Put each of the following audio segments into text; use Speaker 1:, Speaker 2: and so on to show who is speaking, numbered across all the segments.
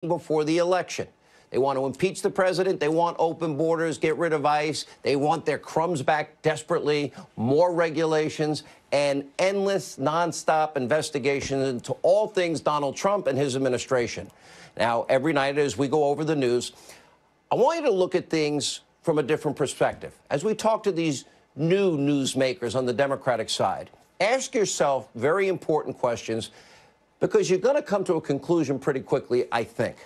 Speaker 1: before the election. They want to impeach the president. They want open borders, get rid of ICE. They want their crumbs back desperately, more regulations, and endless, nonstop investigations into all things Donald Trump and his administration. Now, every night as we go over the news, I want you to look at things from a different perspective. As we talk to these new newsmakers on the Democratic side, ask yourself very important questions, because you're going to come to a conclusion pretty quickly, I think.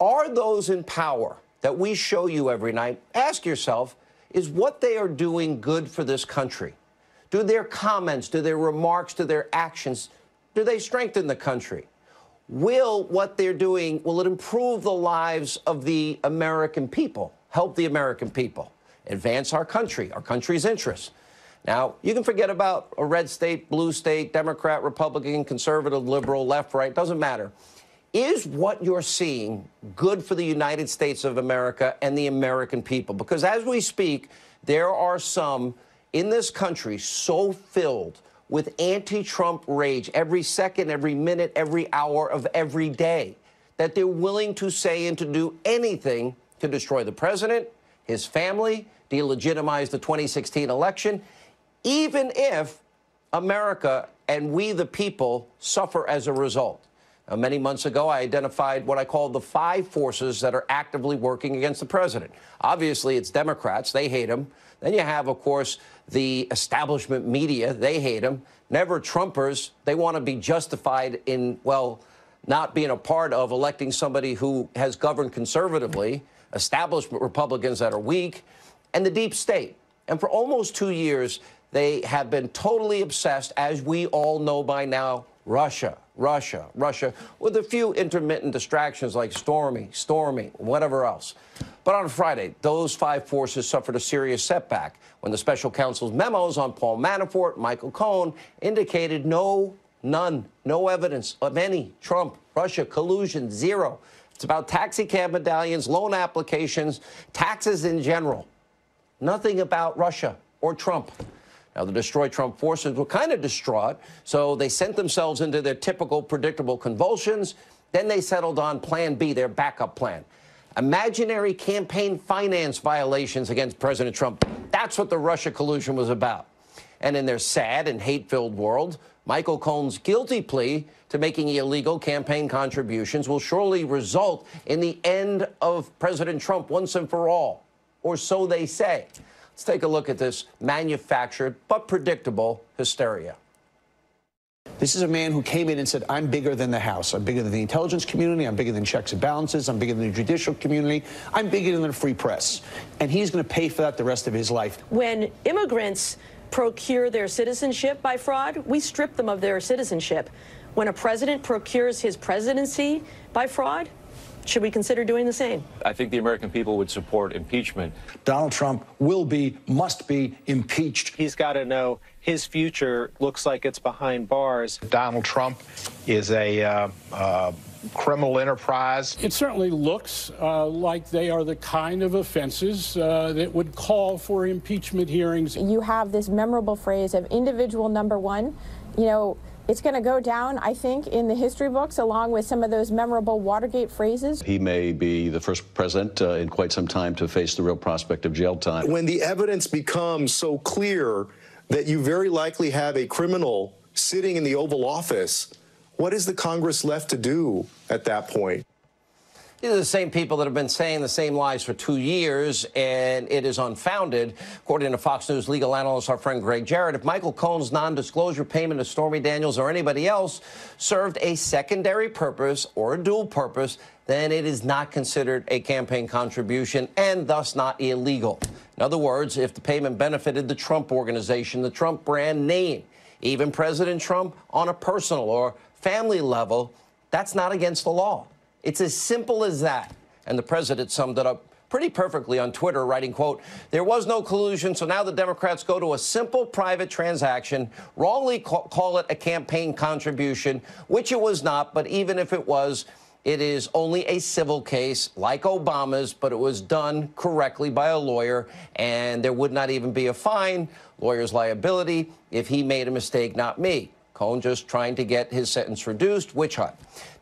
Speaker 1: Are those in power that we show you every night, ask yourself, is what they are doing good for this country? Do their comments, do their remarks, do their actions, do they strengthen the country? Will what they're doing, will it improve the lives of the American people, help the American people, advance our country's interests? Now, you can forget about a red state, blue state, Democrat, Republican, conservative, liberal, left, right, doesn't matter. Is what you're seeing good for the United States of America and the American people? Because as we speak, there are some in this country so filled with anti-Trump rage every second, every minute, every hour of every day that they're willing to say and to do anything to destroy the president, his family, delegitimize the 2016 election, even if America and we the people suffer as a result. Many months ago, I identified what I call the 5 forces that are actively working against the president. Obviously, it's Democrats. They hate him. Then you have, of course, the establishment media. They hate him. Never Trumpers. They want to be justified in, well, not being a part of electing somebody who has governed conservatively, establishment Republicans that are weak, and the deep state. And for almost 2 years, they have been totally obsessed, as we all know by now, Russia, with a few intermittent distractions like Stormy, whatever else. But on Friday, those 5 forces suffered a serious setback when the special counsel's memos on Paul Manafort, Michael Cohen, indicated no evidence of any Trump-Russia collusion, zero. It's about taxi cab medallions, loan applications, taxes in general. Nothing about Russia or Trump. Now, the Destroy Trump forces were kind of distraught, so they sent themselves into their typical predictable convulsions. Then they settled on Plan B, their backup plan. Imaginary campaign finance violations against President Trump. That's what the Russia collusion was about. And in their sad and hate-filled world, Michael Cohen's guilty plea to making illegal campaign contributions will surely result in the end of President Trump once and for all, or so they say. Let's take a look at this manufactured but predictable hysteria.
Speaker 2: This is a man who came in and said, I'm bigger than the House. I'm bigger than the intelligence community. I'm bigger than checks and balances. I'm bigger than the judicial community. I'm bigger than the free press. And he's going to pay for that the rest of his life.
Speaker 3: When immigrants procure their citizenship by fraud, we strip them of their citizenship. When a president procures his presidency by fraud, should we consider doing the same?
Speaker 4: I think the American people would support impeachment.
Speaker 5: Donald Trump must be impeached.
Speaker 6: He's got to know his future looks like it's behind bars.
Speaker 7: Donald Trump is a criminal enterprise.
Speaker 8: It certainly looks like they are the kind of offenses that would call for impeachment hearings.
Speaker 9: You have this memorable phrase of individual number one. You know, it's going to go down, I think, in the history books, along with some of those memorable Watergate phrases.
Speaker 10: He may be the first president in quite some time to face the real prospect of jail time.
Speaker 11: When the evidence becomes so clear that you very likely have a criminal sitting in the Oval Office, what is the Congress left to do at that point?
Speaker 1: These are the same people that have been saying the same lies for 2 years, and it is unfounded. According to Fox News legal analyst, our friend Greg Jarrett, if Michael Cohen's non-disclosure payment to Stormy Daniels or anybody else served a secondary purpose or a dual purpose, then it is not considered a campaign contribution and thus not illegal. In other words, if the payment benefited the Trump organization, the Trump brand name, even President Trump on a personal or family level, that's not against the law. It's as simple as that. And the president summed it up pretty perfectly on Twitter, writing, quote, there was no collusion, so now the Democrats go to a simple private transaction, wrongly call it a campaign contribution, which it was not, but even if it was, it is only a civil case like Obama's, but it was done correctly by a lawyer, and there would not even be a fine, lawyer's liability, if he made a mistake, not me. Cohen just trying to get his sentence reduced, witch hunt.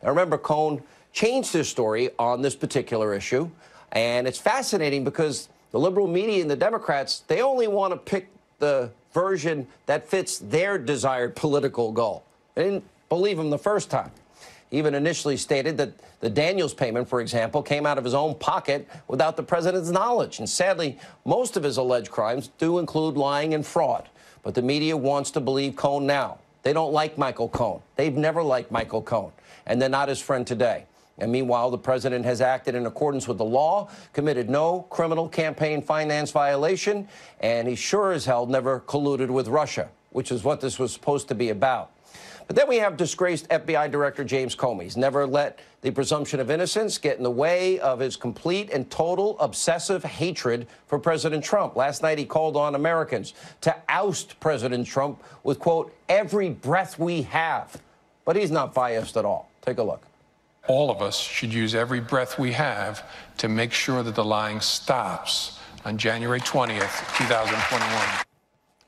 Speaker 1: Now remember, Cohen changed their story on this particular issue. And it's fascinating because the liberal media and the Democrats, they only want to pick the version that fits their desired political goal. They didn't believe him the first time. He even initially stated that the Daniels payment, for example, came out of his own pocket without the president's knowledge. And sadly, most of his alleged crimes do include lying and fraud. But the media wants to believe Cohn now. They don't like Michael Cohn. They've never liked Michael Cohn. And they're not his friend today. And meanwhile, the president has acted in accordance with the law, committed no criminal campaign finance violation, and he sure as hell never colluded with Russia, which is what this was supposed to be about. But then we have disgraced FBI Director James Comey. He's never let the presumption of innocence get in the way of his complete and total obsessive hatred for President Trump. Last night, he called on Americans to oust President Trump with, quote, every breath we have. But he's not biased at all. Take a look.
Speaker 12: All of us should use every breath we have to make sure that the lying stops on January 20th, 2021.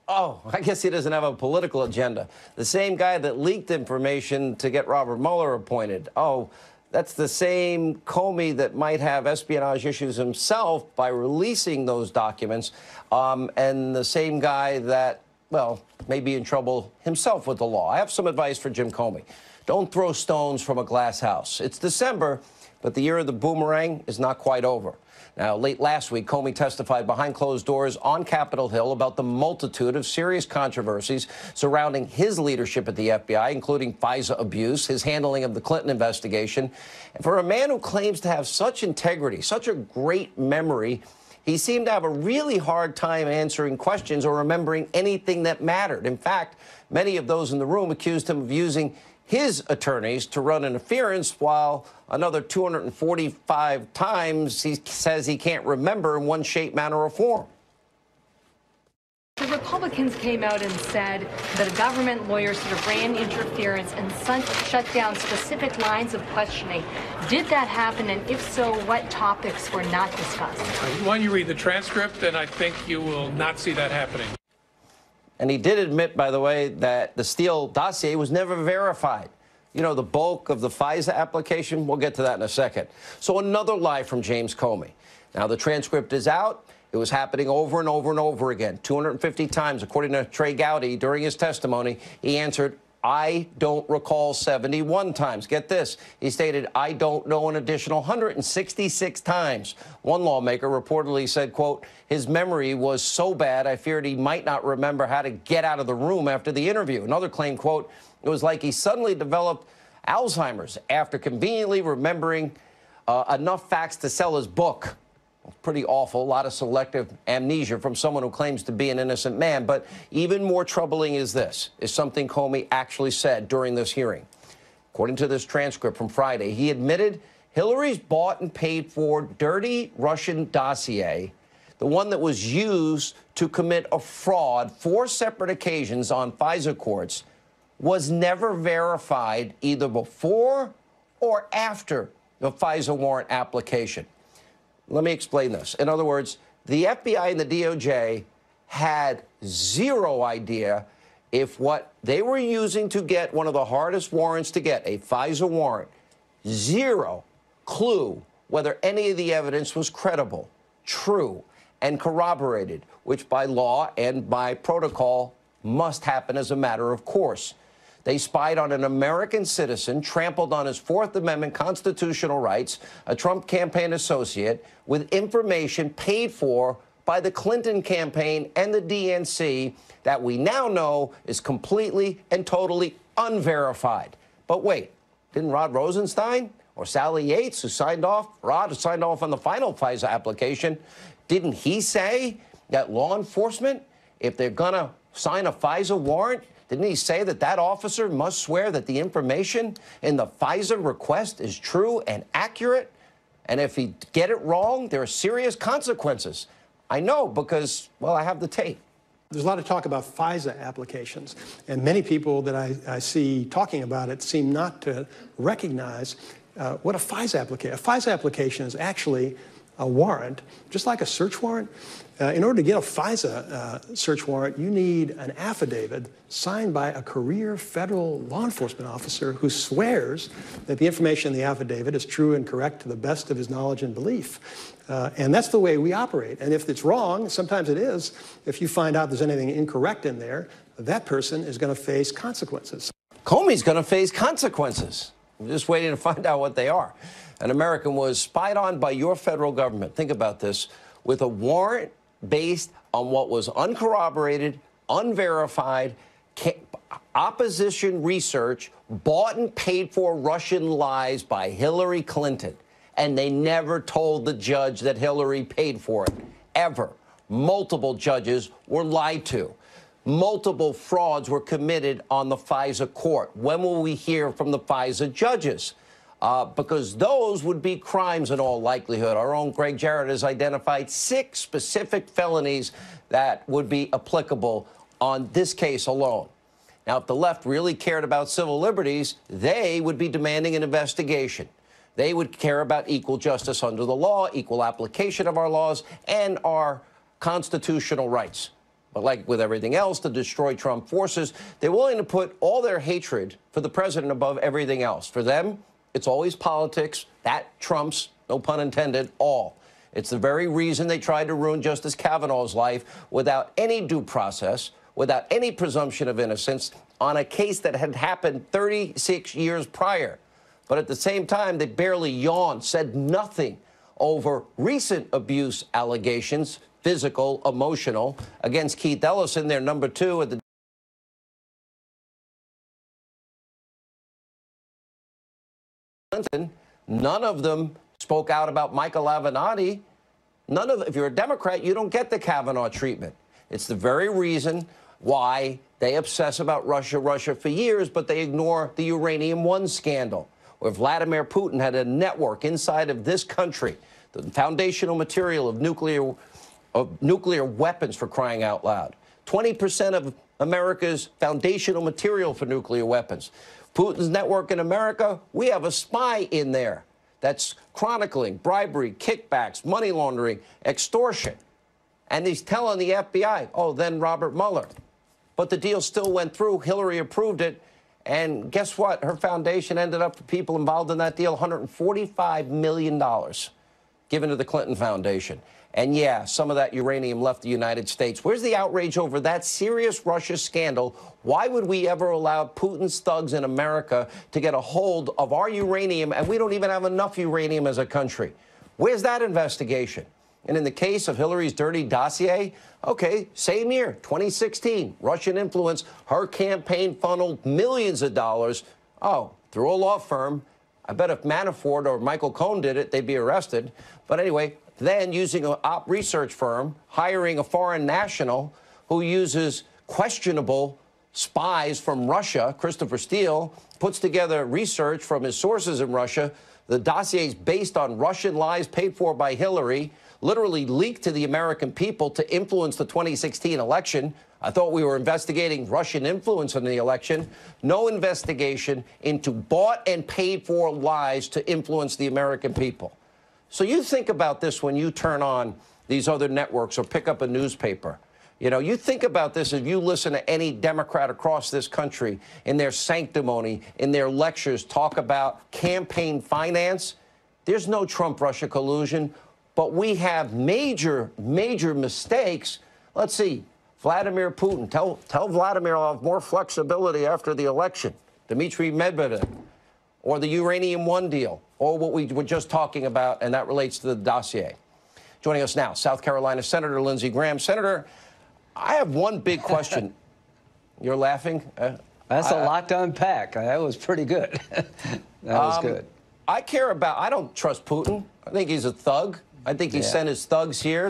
Speaker 1: Oh, I guess he doesn't have a political agenda. The same guy that leaked information to get Robert Mueller appointed. Oh, that's the same Comey that might have espionage issues himself by releasing those documents, and the same guy that, well, may be in trouble himself with the law. I have some advice for Jim Comey. Don't throw stones from a glass house. It's December, but the year of the boomerang is not quite over. Now, late last week, Comey testified behind closed doors on Capitol Hill about the multitude of serious controversies surrounding his leadership at the FBI, including FISA abuse, his handling of the Clinton investigation. And for a man who claims to have such integrity, such a great memory, he seemed to have a really hard time answering questions or remembering anything that mattered. In fact, many of those in the room accused him of using his attorneys to run interference, while another 245 times he says he can't remember in one shape, manner, or form.
Speaker 13: The Republicans came out and said that a government lawyer sort of ran interference and shut down specific lines of questioning. Did that happen? And if so, what topics were not discussed?
Speaker 12: When you read the transcript, then I think you will not see that happening.
Speaker 1: And he did admit, by the way, that the Steele dossier was never verified. You know, the bulk of the FISA application, we'll get to that in a second. So another lie from James Comey. Now, the transcript is out. It was happening over and over and over again, 250 times. According to Trey Gowdy, during his testimony, he answered, I don't recall 71 times. Get this. He stated, I don't know an additional 166 times. One lawmaker reportedly said, quote, his memory was so bad, I feared he might not remember how to get out of the room after the interview. Another claimed, quote, it was like he suddenly developed Alzheimer's after conveniently remembering enough facts to sell his book. Pretty awful. A lot of selective amnesia from someone who claims to be an innocent man. But even more troubling is this, is something Comey actually said during this hearing. According to this transcript from Friday, he admitted Hillary's bought and paid for dirty Russian dossier, the one that was used to commit a fraud 4 separate occasions on FISA courts, was never verified either before or after the FISA warrant application. Let me explain this. In other words, the FBI and the DOJ had zero idea if what they were using to get one of the hardest warrants to get, a FISA warrant, zero clue whether any of the evidence was credible, true, and corroborated, which by law and by protocol must happen as a matter of course. They spied on an American citizen, trampled on his Fourth Amendment constitutional rights, a Trump campaign associate, with information paid for by the Clinton campaign and the DNC that we now know is completely and totally unverified. But wait, didn't Rod Rosenstein or Sally Yates, who signed off on the final FISA application, didn't he say that law enforcement, if they're going to sign a FISA warrant, didn't he say that that officer must swear that the information in the FISA request is true and accurate? And if he get it wrong, there are serious consequences. I know because, well, I have the tape.
Speaker 14: There's a lot of talk about FISA applications, and many people that I see talking about it seem not to recognize what a FISA application is. A FISA application is actually a warrant, just like a search warrant, in order to get a FISA search warrant, you need an affidavit signed by a career federal law enforcement officer who swears that the information in the affidavit is true and correct to the best of his knowledge and belief. And that's the way we operate. And if it's wrong, sometimes it is, if you find out there's anything incorrect in there, that person is going to face consequences.
Speaker 1: Comey's going to face consequences. I'm just waiting to find out what they are. An American was spied on by your federal government. Think about this. With a warrant based on what was uncorroborated, unverified, opposition research, bought and paid for Russian lies by Hillary Clinton. And they never told the judge that Hillary paid for it, ever. Multiple judges were lied to. Multiple frauds were committed on the FISA court. When will we hear from the FISA judges? Because those would be crimes in all likelihood. Our own Greg Jarrett has identified 6 specific felonies that would be applicable on this case alone. Now, if the left really cared about civil liberties, they would be demanding an investigation. They would care about equal justice under the law, equal application of our laws, and our constitutional rights. But like with everything else, to destroy Trump forces, they're willing to put all their hatred for the president above everything else. For them, it's always politics. That trumps, no pun intended, all. It's the very reason they tried to ruin Justice Kavanaugh's life without any due process, without any presumption of innocence, on a case that had happened 36 years prior. But at the same time, they barely yawned, said nothing over recent abuse allegations, physical, emotional, against Keith Ellison, their number 2 at the Clinton. None of them spoke out about Michael Avenatti. If you're a Democrat, you don't get the Kavanaugh treatment. It's the very reason why they obsess about Russia for years, but they ignore the Uranium One scandal, where Vladimir Putin had a network inside of this country, the foundational material of nuclear weapons, for crying out loud. 20% of America's foundational material for nuclear weapons. Putin's network in America, we have a spy in there that's chronicling bribery, kickbacks, money laundering, extortion. And he's telling the FBI, oh, then Robert Mueller. But the deal still went through. Hillary approved it. And guess what? Her foundation ended up, for people involved in that deal, $145 million given to the Clinton Foundation. And yeah, some of that uranium left the United States. Where's the outrage over that serious Russia scandal? Why would we ever allow Putin's thugs in America to get a hold of our uranium, and we don't even have enough uranium as a country? Where's that investigation? And in the case of Hillary's dirty dossier, okay, same year, 2016, Russian influence, her campaign funneled millions of dollars, through a law firm. I bet if Manafort or Michael Cohen did it, they'd be arrested. But anyway, then using an op research firm, hiring a foreign national who uses questionable spies from Russia, Christopher Steele, puts together research from his sources in Russia. The dossier is based on Russian lies paid for by Hillary, literally leaked to the American people to influence the 2016 election. I thought we were investigating Russian influence in the election. No investigation into bought and paid for lies to influence the American people. So you think about this when you turn on these other networks or pick up a newspaper. You know, you think about this if you listen to any Democrat across this country in their sanctimony, in their lectures, talk about campaign finance. There's no Trump-Russia collusion, but we have major mistakes. Let's see, Vladimir Putin. Tell Vladimir I'll have more flexibility after the election. Dmitry Medvedev. Or the Uranium One deal, or what we were just talking about, and that relates to the dossier. Joining us now, South Carolina Senator Lindsey Graham. Senator, I have one big question. You're laughing?
Speaker 15: That's a lot to unpack. That was pretty good. That was good.
Speaker 1: I don't trust Putin. I think he's a thug. I think he sent his thugs here.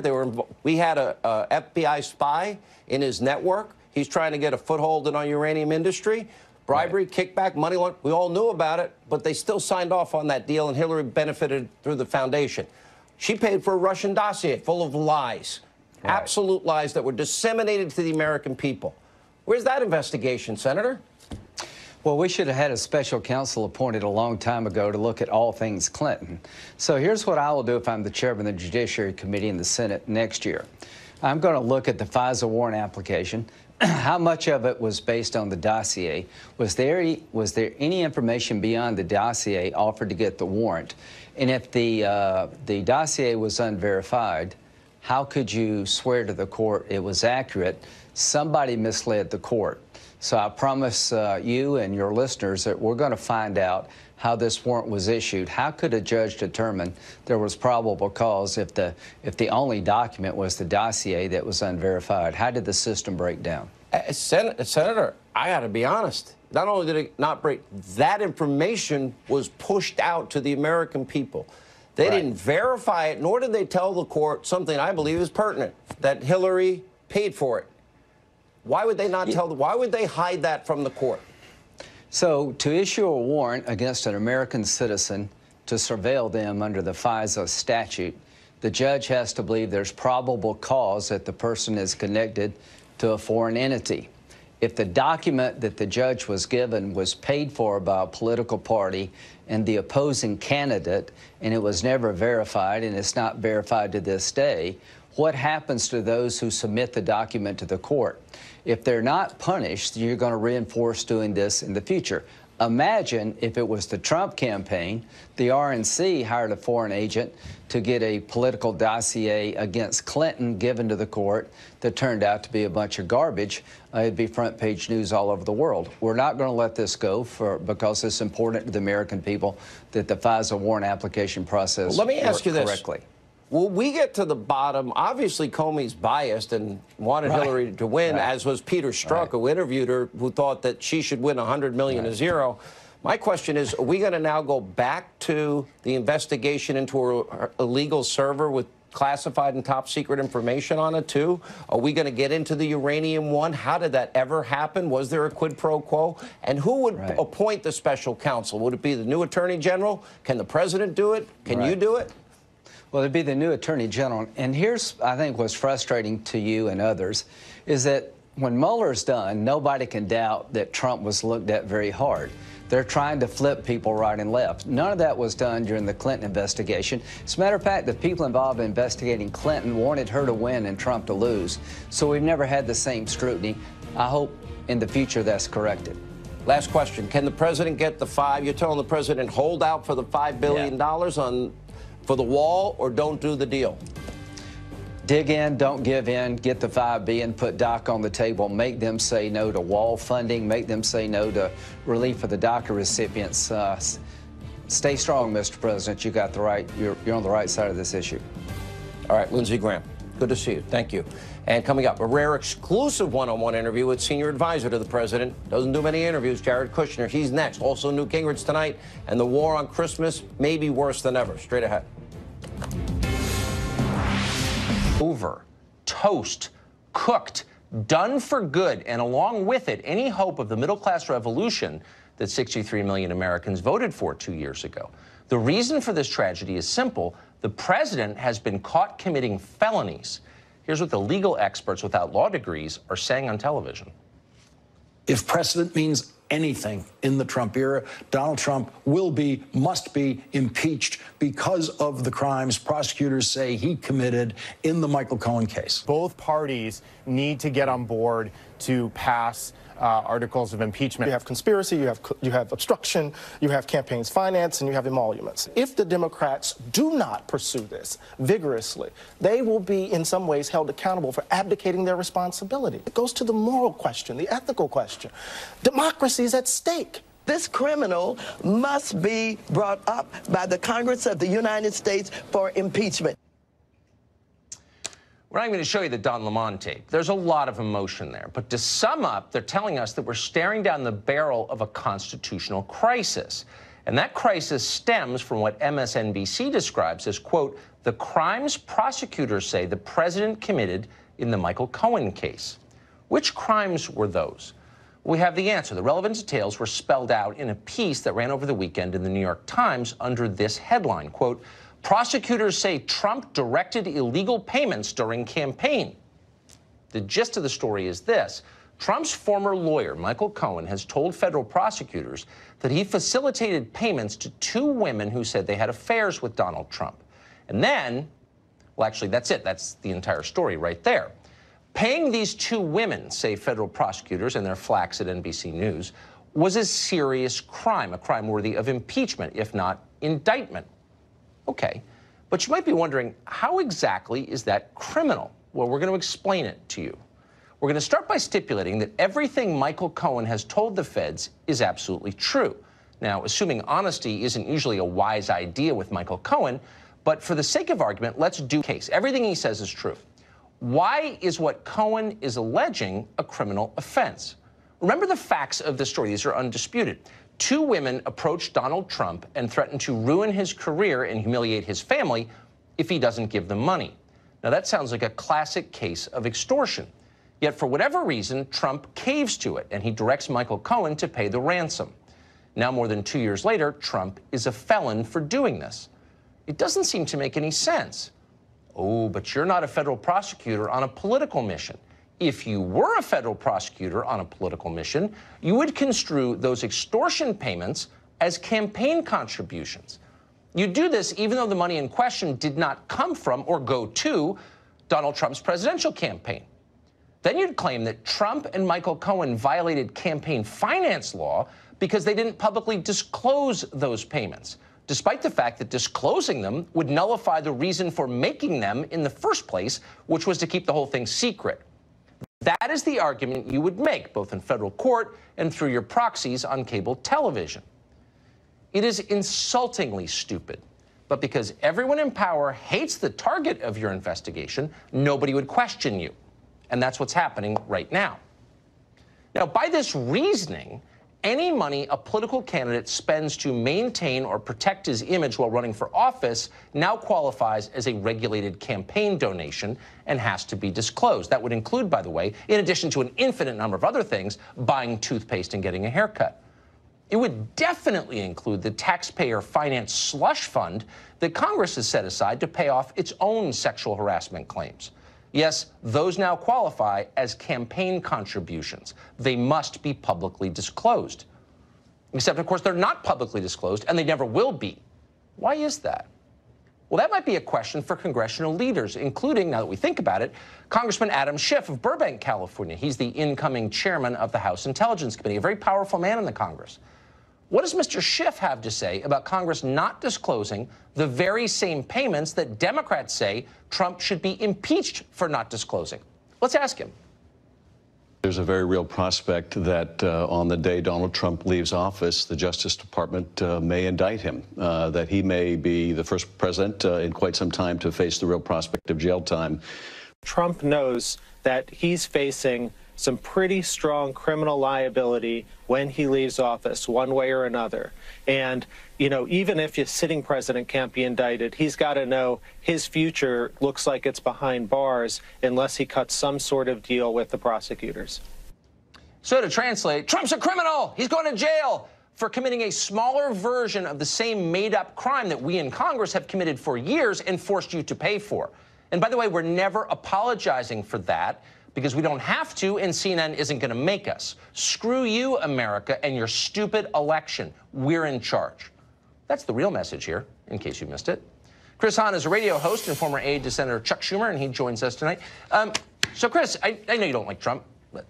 Speaker 1: We had a FBI spy in his network. He's trying to get a foothold in our uranium industry. Bribery, kickback, money laundering, we all knew about it, but they still signed off on that deal, and Hillary benefited through the foundation. She paid for a Russian dossier full of lies, absolute lies that were disseminated to the American people. Where's that investigation, Senator?
Speaker 15: Well, we should have had a special counsel appointed a long time ago to look at all things Clinton. So here's what I will do if I'm the chairman of the Judiciary Committee in the Senate next year. I'm going to look at the FISA warrant application. How much of it was based on the dossier? Was there any information beyond the dossier offered to get the warrant? And if the dossier was unverified, how could you swear to the court it was accurate? Somebody misled the court. So I promise you and your listeners that we're going to find out how this warrant was issued. How could a judge determine there was probable cause if the only document was the dossier that was unverified? How did the system break down?
Speaker 1: Senator, I got to be honest. Not only did it not break, that information was pushed out to the American people. They didn't verify it, nor did they tell the court something I believe is pertinent, that Hillary paid for it. Why would they not why would they hide that from the court?
Speaker 15: So to issue a warrant against an American citizen to surveil them under the FISA statute, the judge has to believe there's probable cause that the person is connected to a foreign entity. If the document that the judge was given was paid for by a political party and the opposing candidate, and it was never verified, and it's not verified to this day, what happens to those who submit the document to the court? If they're not punished, you're going to reinforce doing this in the future. Imagine if it was the Trump campaign, the RNC hired a foreign agent to get a political dossier against Clinton given to the court that turned out to be a bunch of garbage. It'd be front page news all over the world. We're not going to let this go because it's important to the American people that the FISA warrant application process
Speaker 1: Let me ask you this.
Speaker 15: correctly.
Speaker 1: Will we get to the bottom? Obviously, Comey's biased and wanted Hillary to win, as was Peter Strzok, who interviewed her, who thought that she should win $100 million to zero. My question is, are we going to now go back to the investigation into an illegal server with classified and top secret information on it, too? Are we going to get into the uranium one? How did that ever happen? Was there a quid pro quo? And who would appoint the special counsel? Would it be the new attorney general? Can the president do it? Can you do it?
Speaker 15: Well, it'd be the new attorney general. And here's, I think, what's frustrating to you and others is that when Mueller's done, nobody can doubt that Trump was looked at very hard. They're trying to flip people right and left. None of that was done during the Clinton investigation. As a matter of fact, the people involved in investigating Clinton wanted her to win and Trump to lose. So we've never had the same scrutiny. I hope in the future that's corrected.
Speaker 1: Last question. Can the president get the you're telling the president hold out for the $5 billion for the wall, or don't do the deal?
Speaker 15: Dig in, don't give in, get the $5 billion, put DACA on the table, make them say no to wall funding, make them say no to relief for the DACA recipients. Stay strong, Mr. President. You got the right, you're on the right side of this issue.
Speaker 1: All right, Lindsey Graham, good to see you. Thank you. And coming up, a rare exclusive one-on-one interview with senior advisor to the president. Doesn't do many interviews, Jared Kushner. He's next. Also, Newt Gingrich tonight. And the war on Christmas may be worse than ever. Straight ahead.
Speaker 16: Over, toast, cooked, done for good, and along with it, any hope of the middle-class revolution that 63 million Americans voted for 2 years ago. The reason for this tragedy is simple. The president has been caught committing felonies. Here's what the legal experts without law degrees are saying on television.
Speaker 5: If precedent means anything in the Trump era, Donald Trump must be impeached because of the crimes prosecutors say he committed in the Michael Cohen case.
Speaker 17: Both parties need to get on board to pass articles of impeachment.
Speaker 18: You have conspiracy, you have obstruction, you have campaigns finance, and you have emoluments. If the Democrats do not pursue this vigorously, they will be in some ways held accountable for abdicating their responsibility. It goes to the moral question, the ethical question. Democracy is at stake.
Speaker 19: This criminal must be brought up by the Congress of the United States for impeachment.
Speaker 16: We're not even going to show you the Don Lemon tape. There's a lot of emotion there. But to sum up, they're telling us that we're staring down the barrel of a constitutional crisis. And that crisis stems from what MSNBC describes as, quote, the crimes prosecutors say the president committed in the Michael Cohen case. Which crimes were those? We have the answer. The relevant details were spelled out in a piece that ran over the weekend in the New York Times under this headline, quote, prosecutors say Trump directed illegal payments during campaign. The gist of the story is this. Trump's former lawyer, Michael Cohen, has told federal prosecutors that he facilitated payments to 2 women who said they had affairs with Donald Trump. And then, well, actually, that's it. That's the entire story right there. Paying these 2 women, say federal prosecutors and their flacks at NBC News, was a serious crime, a crime worthy of impeachment, if not indictment. Okay, but you might be wondering, how exactly is that criminal? Well, we're going to explain it to you. We're going to start by stipulating that everything Michael Cohen has told the feds is absolutely true. Now, assuming honesty isn't usually a wise idea with Michael Cohen, but for the sake of argument, let's do case. Everything he says is true. Why is what Cohen is alleging a criminal offense? Remember the facts of the story. These are undisputed. 2 women approached Donald Trump and threatened to ruin his career and humiliate his family if he doesn't give them money. Now, that sounds like a classic case of extortion. Yet, for whatever reason, Trump caves to it, and he directs Michael Cohen to pay the ransom. Now, more than 2 years later, Trump is a felon for doing this. It doesn't seem to make any sense. Oh, but you're not a federal prosecutor on a political mission. If you were a federal prosecutor on a political mission, you would construe those extortion payments as campaign contributions. You do this even though the money in question did not come from or go to Donald Trump's presidential campaign. Then you'd claim that Trump and Michael Cohen violated campaign finance law because they didn't publicly disclose those payments, despite the fact that disclosing them would nullify the reason for making them in the first place, which was to keep the whole thing secret. That is the argument you would make, both in federal court and through your proxies on cable television. It is insultingly stupid, but because everyone in power hates the target of your investigation, nobody would question you. And that's what's happening right now. Now, by this reasoning, any money a political candidate spends to maintain or protect his image while running for office now qualifies as a regulated campaign donation and has to be disclosed. That would include, by the way, in addition to an infinite number of other things, buying toothpaste and getting a haircut. It would definitely include the taxpayer finance slush fund that Congress has set aside to pay off its own sexual harassment claims. Yes, those now qualify as campaign contributions. They must be publicly disclosed. Except, of course, they're not publicly disclosed, and they never will be. Why is that? Well, that might be a question for congressional leaders, including, now that we think about it, Congressman Adam Schiff of Burbank, California. He's the incoming chairman of the House Intelligence Committee, a very powerful man in the Congress. What does Mr. Schiff have to say about Congress not disclosing the very same payments that Democrats say Trump should be impeached for not disclosing? Let's ask him.
Speaker 10: There's a very real prospect that on the day Donald Trump leaves office, the Justice Department may indict him, that he may be the first president in quite some time to face the real prospect of jail time.
Speaker 6: Trump knows that he's facing some pretty strong criminal liability when he leaves office, one way or another. And, you know, even if a sitting president can't be indicted, he's got to know his future looks like it's behind bars unless he cuts some sort of deal with the prosecutors.
Speaker 16: So to translate, Trump's a criminal. He's going to jail for committing a smaller version of the same made-up crime that we in Congress have committed for years and forced you to pay for. And by the way, we're never apologizing for that, because we don't have to, and CNN isn't going to make us. Screw you, America, and your stupid election. We're in charge. That's the real message here, in case you missed it. Chris Hahn is a radio host and former aide to Senator Chuck Schumer, and he joins us tonight. So, Chris, I know you don't like Trump.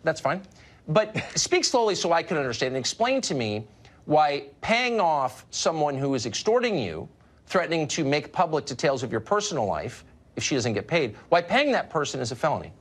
Speaker 16: That's fine. But speak slowly so I can understand, and explain to me why paying off someone who is extorting you, threatening to make public details of your personal life if she doesn't get paid, why paying that person is a felony.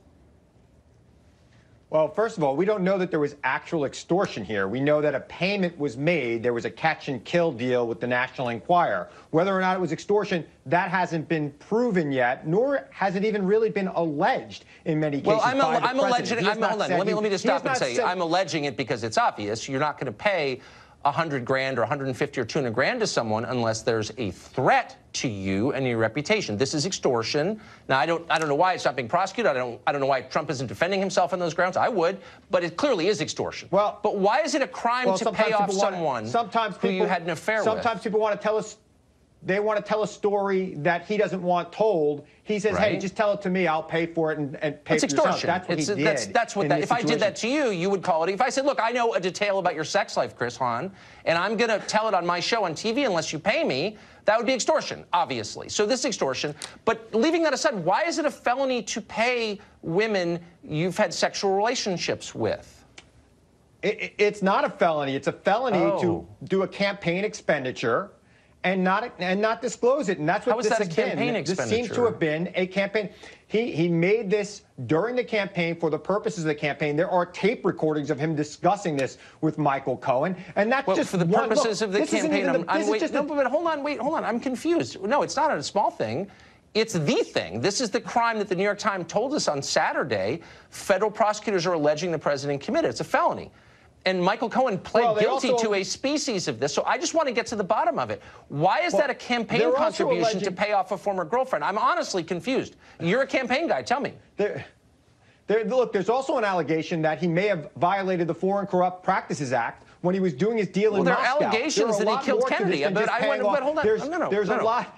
Speaker 20: Well, first of all, we don't know that there was actual extortion here. We know that a payment was made. There was a catch and kill deal with the National Enquirer. Whether or not it was extortion, that hasn't been proven yet, nor has it even really been alleged in many cases. Well, I'm alleging.
Speaker 16: Let me just stop and say I'm alleging it because it's obvious. You're not going to pay $100 grand or 150 or 200 grand to someone unless there's a threat to you and your reputation. This is extortion. Now, I don't know why it's not being prosecuted. I don't know why Trump isn't defending himself on those grounds. I would, but it clearly is extortion. Well, but why is it a crime to pay off someone who you had an affair with?
Speaker 20: Sometimes people want to tell us they want to tell a story that he doesn't want told. He says, hey, just tell it to me. I'll pay for it and pay for yourself. That's what he did.
Speaker 16: That's what that, if I did that to you, you would call it. If I said, look, I know a detail about your sex life, Chris Hahn, and I'm going to tell it on my show on TV unless you pay me, that would be extortion, obviously. So this is extortion. But leaving that aside, why is it a felony to pay women you've had sexual relationships with?
Speaker 20: It's not a felony. It's a felony to do a campaign expenditure and not disclose it. And that's what this has been. How is that a campaign expenditure? This seems to have been a campaign. He made this during the campaign for the purposes of the campaign. There are tape recordings of him discussing this with Michael Cohen, and that's just
Speaker 16: for the purposes of the campaign.
Speaker 20: But
Speaker 16: hold on. I'm confused. No, it's not a small thing. It's the thing. This is the crime that the New York Times told us on Saturday. Federal prosecutors are alleging the president committed. It's a felony. And Michael Cohen pled guilty to a species of this. So I just want to get to the bottom of it. Why is that a campaign contribution to pay off a former girlfriend? I'm honestly confused. You're a campaign guy. Tell me.
Speaker 20: Look, there's also an allegation that he may have violated the Foreign Corrupt Practices Act when he was doing his deal in Moscow.
Speaker 16: There are allegations that he killed Kennedy. But hold on.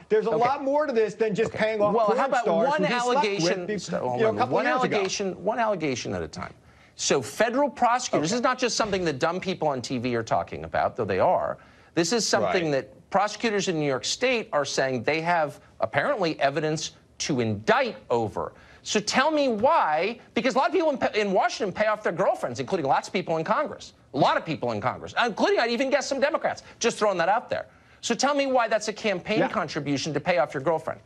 Speaker 20: There's a lot more to this than just paying off porn
Speaker 16: how about
Speaker 20: stars
Speaker 16: one
Speaker 20: who he
Speaker 16: allegation?
Speaker 20: slept with, a couple years ago.
Speaker 16: One allegation at a time. So federal prosecutors, this is not just something that dumb people on TV are talking about, though they are. This is something that prosecutors in New York State are saying they have apparently evidence to indict over. So tell me why, because a lot of people in Washington pay off their girlfriends, including lots of people in Congress. A lot of people in Congress, including, I'd even guess, some Democrats. Just throwing that out there. So tell me why that's a campaign contribution to pay off your girlfriend.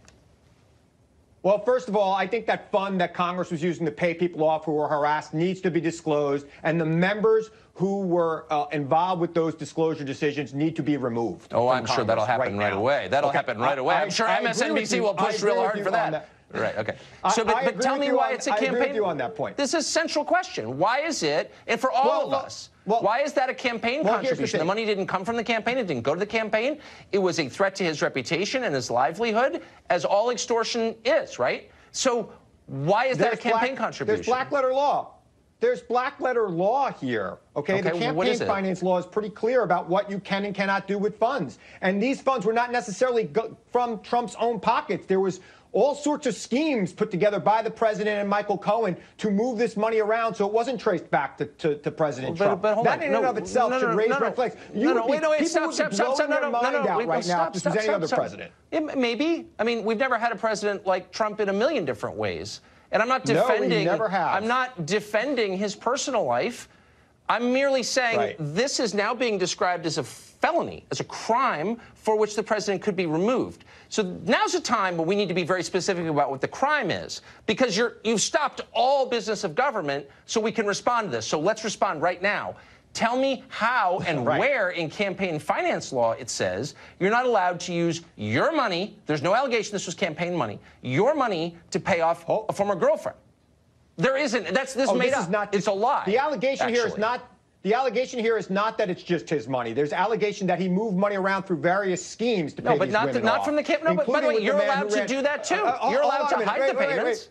Speaker 20: Well, first of all, I think that fund that Congress was using to pay people off who were harassed needs to be disclosed, and the members who were involved with those disclosure decisions need to be removed.
Speaker 16: Oh, I'm sure that'll happen right away. That'll happen right away. I'm sure MSNBC will push real hard for that. Right, okay. So, but tell me why it's a campaign.
Speaker 20: I agree with you on that point.
Speaker 16: This is a central question. Why is it, and for all of us, why is that a campaign contribution? The money didn't come from the campaign. It didn't go to the campaign. It was a threat to his reputation and his livelihood, as all extortion is, right? So why is that a campaign contribution?
Speaker 20: There's black letter law. There's black letter law here, okay? The campaign finance law is pretty clear about what you can and cannot do with funds. And these funds were not necessarily from Trump's own pockets. There was all sorts of schemes put together by the president and Michael Cohen to move this money around so it wasn't traced back to President Trump.
Speaker 16: But hold
Speaker 20: that in and of itself should raise red flags. People would be blowing their mind out right now if this was any other president.
Speaker 16: Maybe. I mean, we've never had a president like Trump in a million different ways. And I'm not defending.
Speaker 20: No, he never has.
Speaker 16: I'm not defending his personal life. I'm merely saying this is now being described as a felony, as a crime for which the president could be removed. So now's the time when we need to be very specific about what the crime is, because you've stopped all business of government so we can respond to this. So let's respond right now. Tell me how and where in campaign finance law it says you're not allowed to use your money, there's no allegation this was campaign money, your money to pay off a former girlfriend. There isn't. That's made up. It's a lie.
Speaker 20: The allegation here is not. The allegation here is not that it's just his money. There's allegation that he moved money around through various schemes to pay these women off.
Speaker 16: Not from the campaign. No, but by the way, you're allowed to do that too. You're allowed to hide the payments.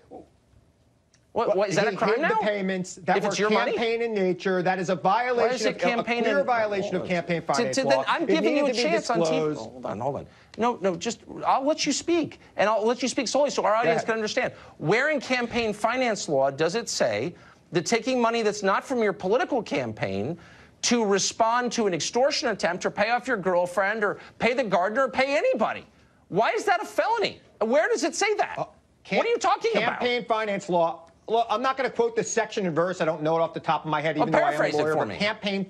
Speaker 16: What, is that a crime now?
Speaker 20: The payments that were campaign in nature. That is a violation of campaign finance law.
Speaker 16: I'm giving you a chance on TV. Hold on. No, just I'll let you speak, and I'll let you speak solely so our audience can understand. Where in campaign finance law does it say that taking money that's not from your political campaign to respond to an extortion attempt or pay off your girlfriend or pay the gardener or pay anybody? Why is that a felony? Where does it say that? What are you talking about?
Speaker 20: Campaign finance law. Look, I'm not going to quote the section and verse. I don't know it off the top of my head, even though I am a lawyer. But campaign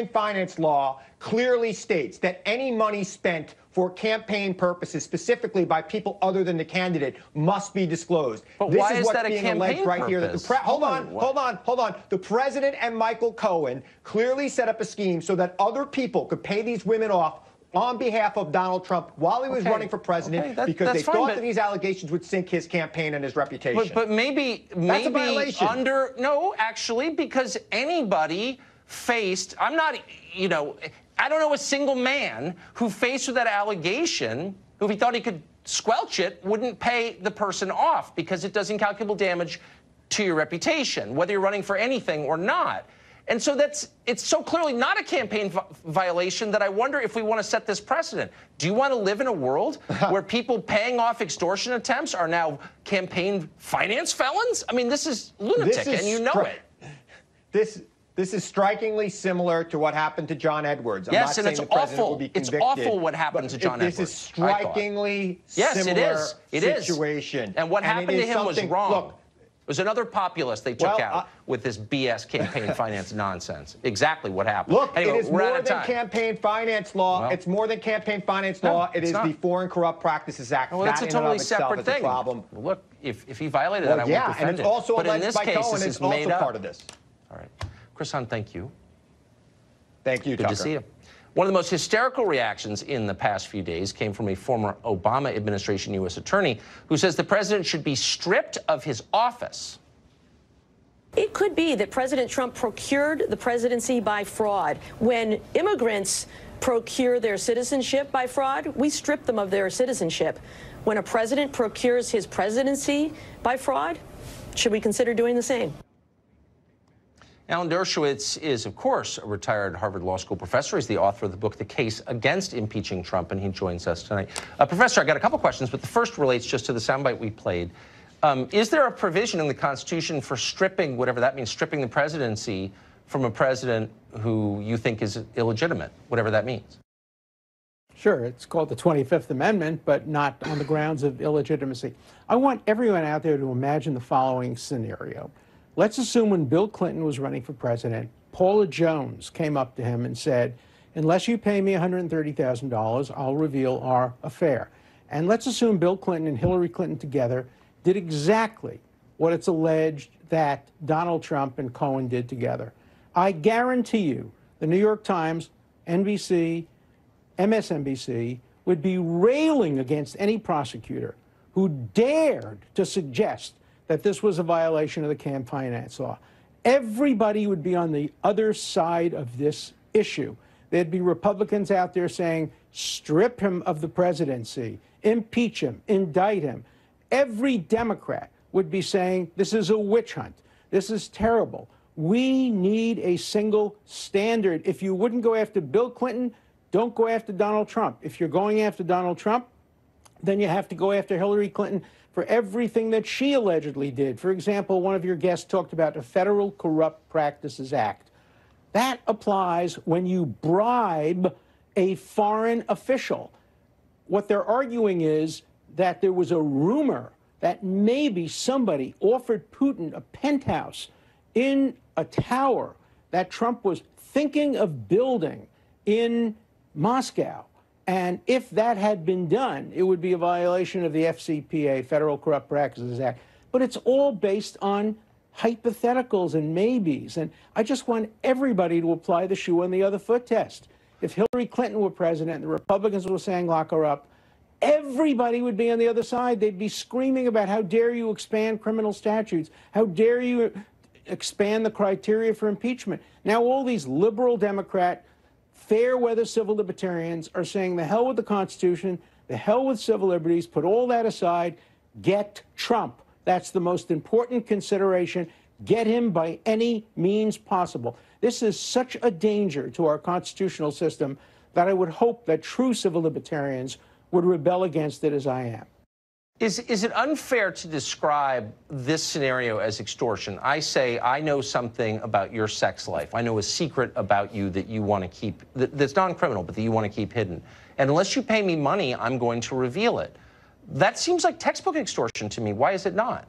Speaker 20: finance law clearly states that any money spent for campaign purposes, specifically by people other than the candidate, must be disclosed.
Speaker 16: But why is that a campaign purpose?
Speaker 20: Hold on. The president and Michael Cohen clearly set up a scheme so that other people could pay these women off on behalf of Donald Trump while he was running for president because they thought that these allegations would sink his campaign and his reputation.
Speaker 16: But maybe
Speaker 20: that's a violation.
Speaker 16: No, actually, because anybody faced, I don't know a single man who faced with that allegation, who if he thought he could squelch it, wouldn't pay the person off because it does incalculable damage to your reputation, whether you're running for anything or not. And so it's so clearly not a campaign violation that I wonder if we want to set this precedent. Do you want to live in a world where people paying off extortion attempts are now campaign finance felons? I mean, this is lunatic, and you know it.
Speaker 20: This is strikingly similar to what happened to John Edwards. I'm
Speaker 16: Yes,
Speaker 20: not
Speaker 16: and it's
Speaker 20: saying the president will
Speaker 16: awful.
Speaker 20: be
Speaker 16: It's
Speaker 20: convicted,
Speaker 16: awful what happened to John
Speaker 20: Edwards.
Speaker 16: Edwards.
Speaker 20: This is strikingly similar situation.
Speaker 16: And what happened to him was wrong.
Speaker 20: Look,
Speaker 16: it was another populist they took out with this BS campaign finance nonsense. Exactly what happened.
Speaker 20: Look,
Speaker 16: anyway,
Speaker 20: it is more than campaign finance law.
Speaker 16: Well,
Speaker 20: it's more than campaign finance law. It is the Foreign Corrupt Practices Act.
Speaker 16: Well, that's a totally separate thing.
Speaker 20: Problem.
Speaker 16: Look, if he violated that, I won't defend
Speaker 20: and it's also
Speaker 16: but in
Speaker 20: alleged
Speaker 16: this
Speaker 20: by
Speaker 16: case,
Speaker 20: Cohen.
Speaker 16: this
Speaker 20: It's
Speaker 16: is
Speaker 20: also
Speaker 16: made up.
Speaker 20: part of this.
Speaker 16: All right. Chris Hunt, thank you.
Speaker 20: Thank you,
Speaker 16: Good
Speaker 20: Tucker.
Speaker 16: to see you. One of the most hysterical reactions in the past few days came from a former Obama administration U.S. attorney who says the president should be stripped of his office.
Speaker 3: It could be that President Trump procured the presidency by fraud. When immigrants procure their citizenship by fraud, we strip them of their citizenship. When a president procures his presidency by fraud, should we consider doing the same?
Speaker 16: Alan Dershowitz is, of course, a retired Harvard Law School professor. He's the author of the book, The Case Against Impeaching Trump, and he joins us tonight. Professor, I got a couple questions, but the first relates just to the soundbite we played. Is there a provision in the Constitution for stripping, whatever that means, stripping the presidency from a president who you think is illegitimate, whatever that means?
Speaker 21: Sure, it's called the 25th Amendment, but not on the grounds of illegitimacy. I want everyone out there to imagine the following scenario. Let's assume when Bill Clinton was running for president, Paula Jones came up to him and said, unless you pay me $130,000, I'll reveal our affair. And let's assume Bill Clinton and Hillary Clinton together did exactly what it's alleged that Donald Trump and Cohen did together. I guarantee you the New York Times, NBC, MSNBC would be railing against any prosecutor who dared to suggest that this was a violation of the campaign finance law. Everybody would be on the other side of this issue. There'd be Republicans out there saying, strip him of the presidency, impeach him, indict him. Every Democrat would be saying, this is a witch hunt. This is terrible. We need a single standard. If you wouldn't go after Bill Clinton, don't go after Donald Trump. If you're going after Donald Trump, then you have to go after Hillary Clinton for everything that she allegedly did. For example, one of your guests talked about the Federal Corrupt Practices Act. That applies when you bribe a foreign official. What they're arguing is that there was a rumor that maybe somebody offered Putin a penthouse in a tower that Trump was thinking of building in Moscow. And if that had been done, it would be a violation of the FCPA, Federal Corrupt Practices Act. But it's all based on hypotheticals and maybes. And I just want everybody to apply the shoe on the other foot test. If Hillary Clinton were president and the Republicans were saying lock her up, everybody would be on the other side. They'd be screaming about how dare you expand criminal statutes? How dare you expand the criteria for impeachment? Now all these liberal Democrat fair-weather civil libertarians are saying the hell with the Constitution, the hell with civil liberties, put all that aside, get Trump. That's the most important consideration. Get him by any means possible. This is such a danger to our constitutional system that I would hope that true civil libertarians would rebel against it as I am.
Speaker 16: Is it unfair to describe this scenario as extortion? I say, I know something about your sex life. I know a secret about you that you want to keep, that's non-criminal, but that you want to keep hidden. And unless you pay me money, I'm going to reveal it. That seems like textbook extortion to me. Why is it not?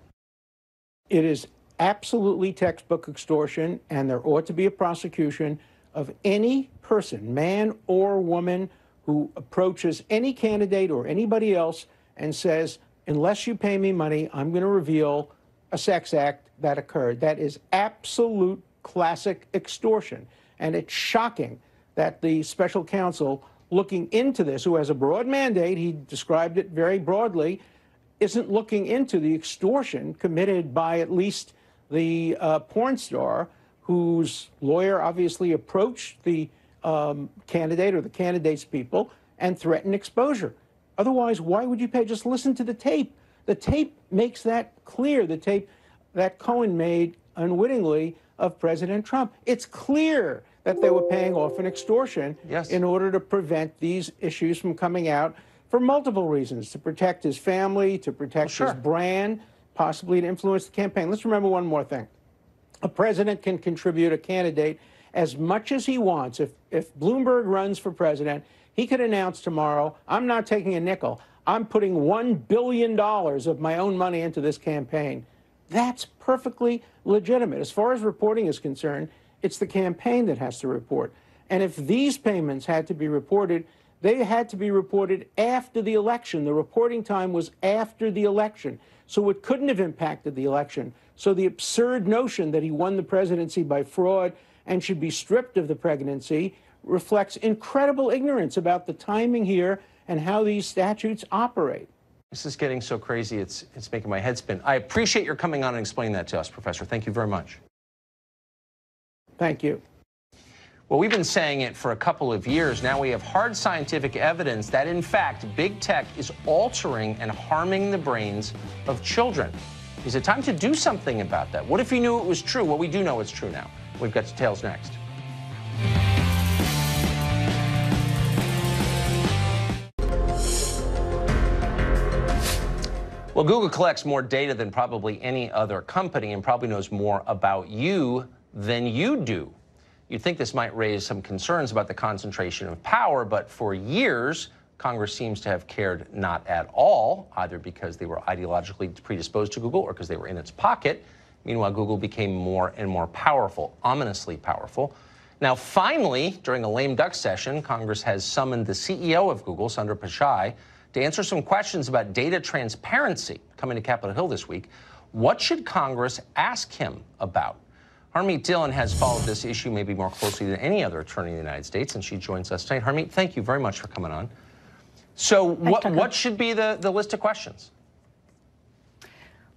Speaker 21: It is absolutely textbook extortion, and there ought to be a prosecution of any person, man or woman, who approaches any candidate or anybody else and says, unless you pay me money, I'm going to reveal a sex act that occurred. That is absolute classic extortion. And it's shocking that the special counsel looking into this, who has a broad mandate, he described it very broadly, isn't looking into the extortion committed by at least the porn star, whose lawyer obviously approached the candidate or the candidate's people and threatened exposure. Otherwise, why would you pay? Just listen to the tape. The tape makes that clear. The tape that Cohen made unwittingly of President Trump. It's clear that they were paying off an extortion in order to prevent these issues from coming out for multiple reasons, to protect his family, to protect his brand, possibly to influence the campaign. Let's remember one more thing. A president can contribute a candidate as much as he wants. If Bloomberg runs for president, he could announce tomorrow, I'm not taking a nickel. I'm putting $1 billion of my own money into this campaign. That's perfectly legitimate. As far as reporting is concerned, it's the campaign that has to report. And if these payments had to be reported, they had to be reported after the election. The reporting time was after the election. So it couldn't have impacted the election. So the absurd notion that he won the presidency by fraud and should be stripped of the presidency reflects incredible ignorance about the timing here and how these statutes operate.
Speaker 16: This is getting so crazy, it's making my head spin. I appreciate your coming on and explaining that to us, Professor. Thank you very much.
Speaker 21: Thank you.
Speaker 16: Well, we've been saying it for a couple of years. Now we have hard scientific evidence that, in fact, big tech is altering and harming the brains of children. Is it time to do something about that? What if you knew it was true? Well, we do know it's true now. We've got details next. Well, Google collects more data than probably any other company and probably knows more about you than you do. You'd think this might raise some concerns about the concentration of power, but for years, Congress seems to have cared not at all, either because they were ideologically predisposed to Google or because they were in its pocket. Meanwhile, Google became more and more powerful, ominously powerful. Now, finally, during a lame duck session, Congress has summoned the CEO of Google, Sundar Pichai, to answer some questions about data transparency. Coming to Capitol Hill this week, what should Congress ask him about? Harmeet Dillon has followed this issue maybe more closely than any other attorney in the United States, and she joins us tonight. Harmeet, thank you very much for coming on. So what should be the list of questions?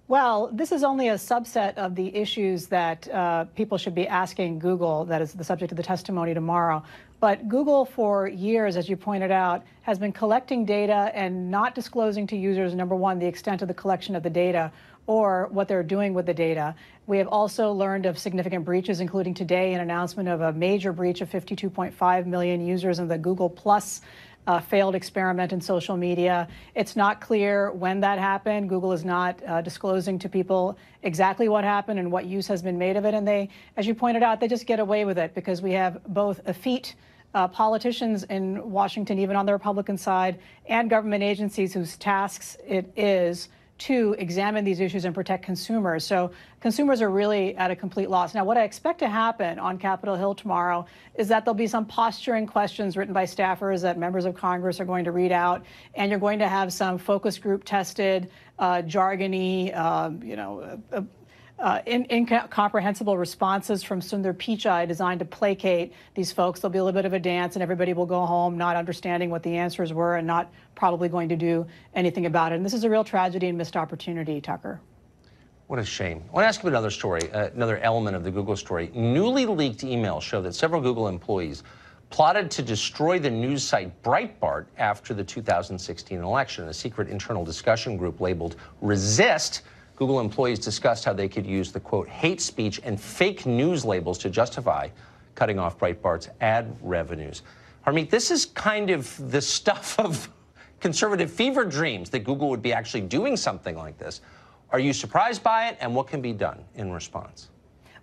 Speaker 2: Well, this is only a subset of the issues that people should be asking Google. That is the subject of the testimony tomorrow. But Google, for years, as you pointed out, has been collecting data and not disclosing to users, number one, the extent of the collection of the data or what they're doing with the data. We have also learned of significant breaches, including today an announcement of a major breach of 52.5 million users in the Google Plus failed experiment in social media. It's not clear when that happened. Google is not disclosing to people exactly what happened and what use has been made of it. And they, as you pointed out, they just get away with it because we have both effete politicians in Washington, even on the Republican side, and government agencies whose tasks it is to examine these issues and protect consumers. So consumers are really at a complete loss. Now, what I expect to happen on Capitol Hill tomorrow is that there'll be some posturing questions written by staffers that members of Congress are going to read out, and you're going to have some focus group tested, jargony, incomprehensible responses from Sundar Pichai designed to placate these folks. There'll be a little bit of a dance, and everybody will go home not understanding what the answers were and not probably going to do anything about it. And this is a real tragedy and missed opportunity, Tucker.
Speaker 16: What a shame. I want to ask you about another story, another element of the Google story. Newly leaked emails show that several Google employees plotted to destroy the news site Breitbart after the 2016 election. A secret internal discussion group labeled Resist, Google employees discussed how they could use the, quote, hate speech and fake news labels to justify cutting off Breitbart's ad revenues. Harmeet, this is kind of the stuff of conservative fever dreams that Google would be actually doing something like this. Are you surprised by it, and what can be done in response?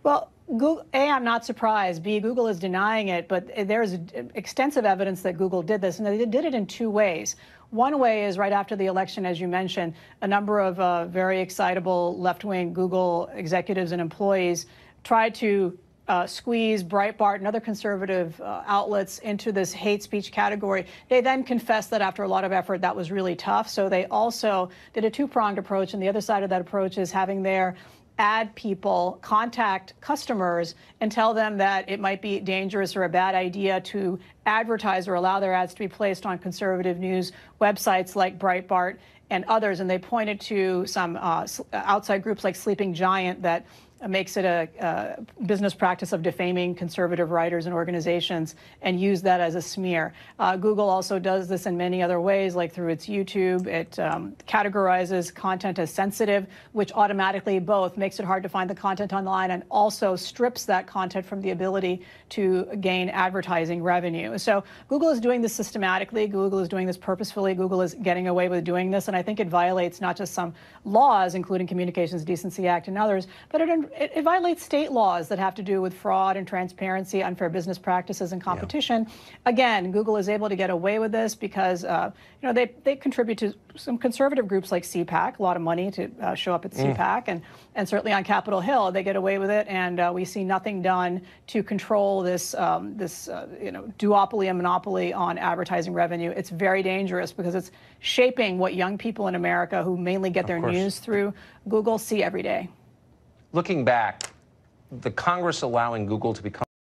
Speaker 2: Well, Google, A, I'm not surprised. B, Google is denying it, but there's extensive evidence that Google did this, and they did it in two ways. One way is right after the election, as you mentioned, a number of very excitable left-wing Google executives and employees tried to squeeze Breitbart and other conservative outlets into this hate speech category. They then confessed that after a lot of effort, that was really tough. So they also did a two-pronged approach, and the other side of that approach is having their ad people contact customers and tell them that it might be dangerous or a bad idea to advertise or allow their ads to be placed on conservative news websites like Breitbart and others. And they pointed to some outside groups like Sleeping Giant that makes it a business practice of defaming conservative writers and organizations and use that as a smear. Google also does this in many other ways, like through its YouTube. It categorizes content as sensitive, which automatically both makes it hard to find the content online and also strips that content from the ability to gain advertising revenue. So Google is doing this systematically. Google is doing this purposefully. Google is getting away with doing this, and I think it violates not just some laws, including Communications Decency Act and others, but it violates state laws that have to do with fraud and transparency, unfair business practices, and competition. Again, Google is able to get away with this because they contribute to some conservative groups like CPAC, a lot of money to show up at CPAC, and certainly on Capitol Hill they get away with it, and we see nothing done to control this duopoly and monopoly on advertising revenue. It's very dangerous because it's shaping what young people in America who mainly get their news through Google see every day.
Speaker 16: Looking back, the Congress allowing Google to become